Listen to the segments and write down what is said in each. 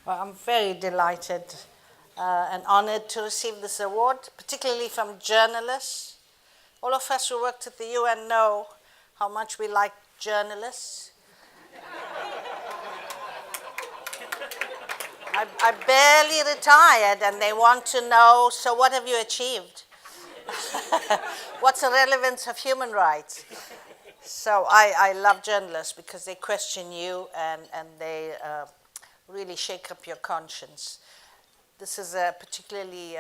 Well, I'm very delighted and honored to receive this award, particularly from journalists. All of us who worked at the UN know how much we like journalists. I barely retired, and they want to know, so what have you achieved? What's the relevance of human rights? So I love journalists because they question you and they really shake up your conscience. This is a particularly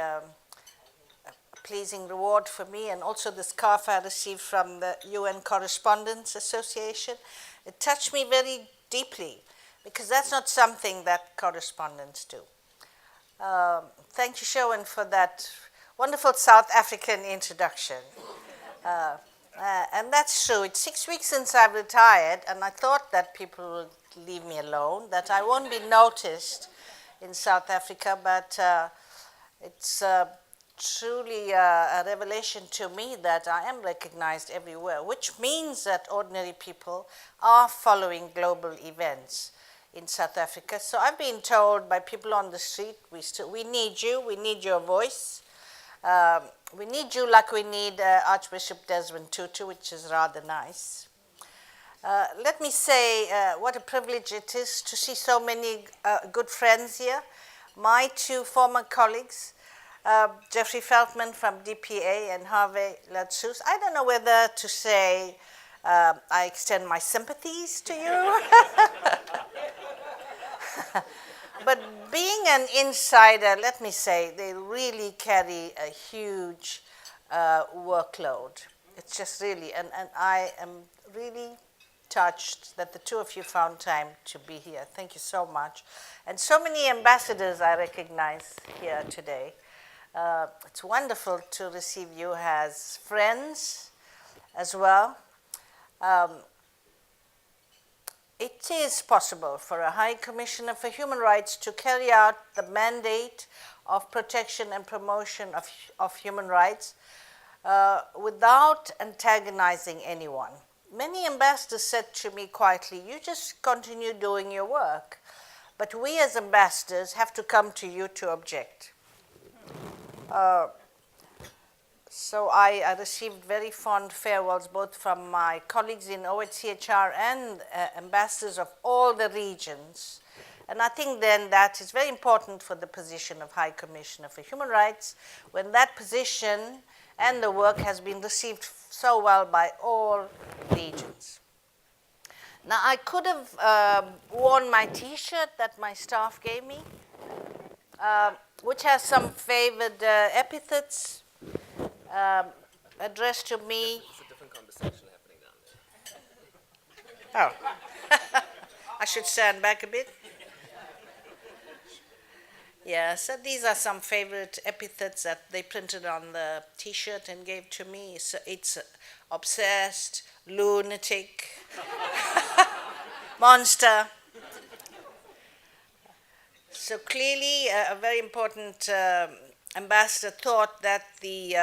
pleasing reward for me, and also the scarf I received from the UN Correspondents Association. It touched me very deeply because that's not something that correspondents do. Thank you, Sherwin, for that wonderful South African introduction. And that's true. It's 6 weeks since I've retired, and I thought that people would leave me alone, that I won't be noticed in South Africa, but it's truly a revelation to me that I am recognized everywhere, which means that ordinary people are following global events in South Africa. So I've been told by people on the street, we need you, we need your voice. We need you like we need Archbishop Desmond Tutu, which is rather nice. Let me say what a privilege it is to see so many good friends here. My two former colleagues, Jeffrey Feltman from DPA and Harvey Latsus. I don't know whether to say I extend my sympathies to you. But being an insider, let me say, they really carry a huge workload. It's just really, and I am really touched that the two of you found time to be here. Thank you so much. And so many ambassadors I recognize here today. It's wonderful to receive you as friends as well. It is possible for a High Commissioner for Human Rights to carry out the mandate of protection and promotion of human rights without antagonizing anyone. Many ambassadors said to me quietly, you just continue doing your work, but we as ambassadors have to come to you to object. So I received very fond farewells both from my colleagues in OHCHR and ambassadors of all the regions. And I think then that is very important for the position of High Commissioner for Human Rights, when that position and the work has been received so well by all regions. Now, I could have worn my T-shirt that my staff gave me, which has some favored epithets addressed to me. It's a different conversation happening down there. Oh, I should stand back a bit. Yeah, so these are some favorite epithets that they printed on the T-shirt and gave to me. So it's obsessed, lunatic, monster. So clearly, a very important ambassador thought that the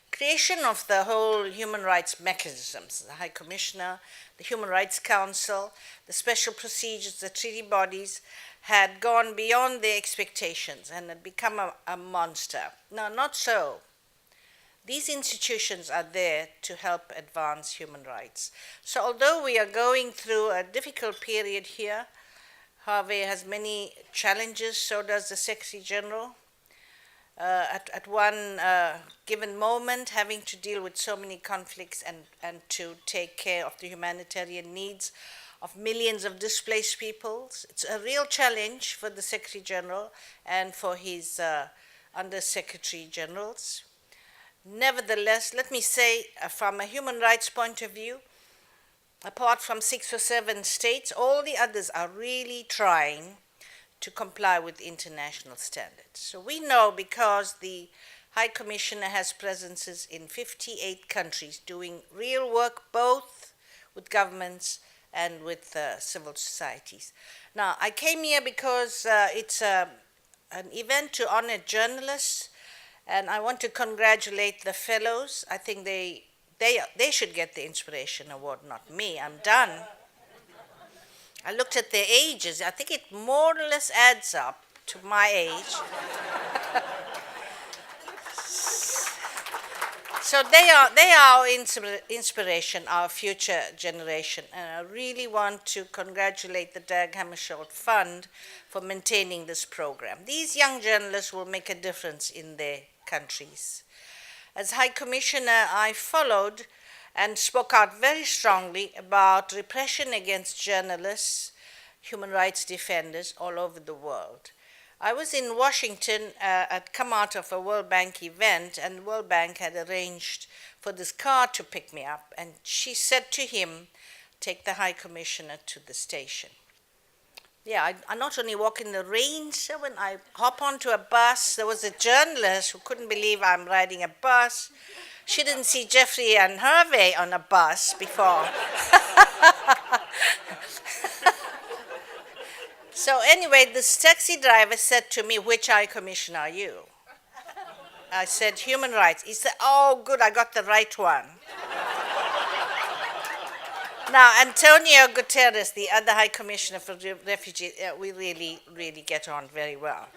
creation of the whole human rights mechanisms, the High Commissioner, the Human Rights Council, the special procedures, the treaty bodies, had gone beyond their expectations and had become a monster. No, not so. These institutions are there to help advance human rights. So although we are going through a difficult period here, Harvey has many challenges, so does the Secretary General. At one given moment, having to deal with so many conflicts and to take care of the humanitarian needs of millions of displaced peoples. It's a real challenge for the Secretary General and for his Under-Secretary Generals. Nevertheless, let me say, from a human rights point of view, apart from 6 or 7 states, all the others are really trying to comply with international standards. So we know because the High Commissioner has presences in 58 countries doing real work both with governments and with civil societies. Now, I came here because it's an event to honor journalists, and I want to congratulate the fellows. I think they should get the Inspiration Award, not me. I'm done. I looked at their ages. I think it more or less adds up to my age. So they are our inspiration, our future generation, and I really want to congratulate the Dag Hammarskjöld Fund for maintaining this program. These young journalists will make a difference in their countries. As High Commissioner, I followed and spoke out very strongly about repression against journalists, human rights defenders all over the world. I was in Washington. I'd come out of a World Bank event, and the World Bank had arranged for this car to pick me up. And she said to him, "Take the High Commissioner to the station." Yeah, I not only walk in the rain, so when I hop onto a bus, there was a journalist who couldn't believe I'm riding a bus. She didn't see Jeffrey and Hervé on a bus before. So anyway, this taxi driver said to me, "Which High Commissioner are you?" I said, "Human rights." He said, "Oh, good, I got the right one." Now, Antonio Guterres, the other High Commissioner for Refugees, we really, really get on very well.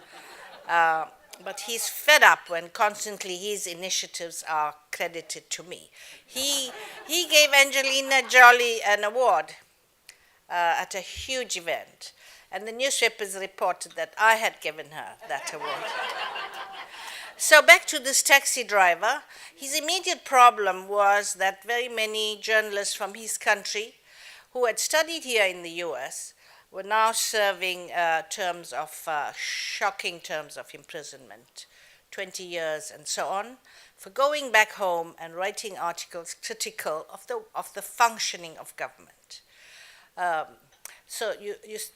But he's fed up when constantly his initiatives are credited to me. He gave Angelina Jolie an award at a huge event, and the newspapers reported that I had given her that award. So back to this taxi driver, his immediate problem was that very many journalists from his country who had studied here in the US were now serving shocking terms of imprisonment, 20 years and so on, for going back home and writing articles critical of the functioning of government. So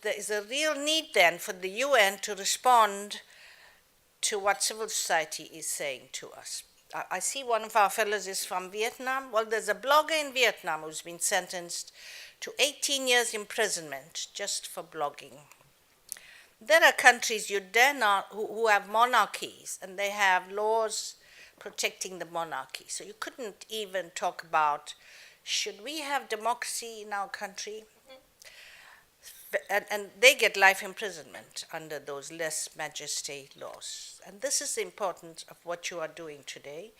there is a real need then for the UN to respond to what civil society is saying to us. I see one of our fellows is from Vietnam. Well, there's a blogger in Vietnam who's been sentenced to 18 years imprisonment just for blogging. There are countries you dare not, who have monarchies, and they have laws protecting the monarchy. So you couldn't even talk about, should we have democracy in our country? And they get life imprisonment under those lèse majesté laws. And this is the importance of what you are doing today.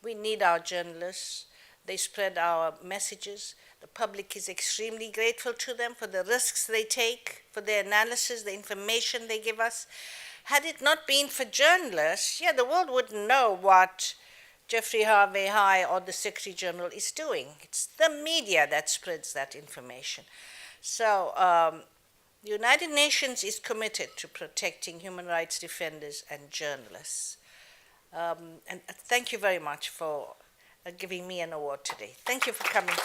We need our journalists. They spread our messages. The public is extremely grateful to them for the risks they take, for their analysis, the information they give us. Had it not been for journalists, the world wouldn't know what Jeffrey Harvey High or the Secretary General is doing. It's the media that spreads that information. So the United Nations is committed to protecting human rights defenders and journalists. And thank you very much for giving me an award today. Thank you for coming.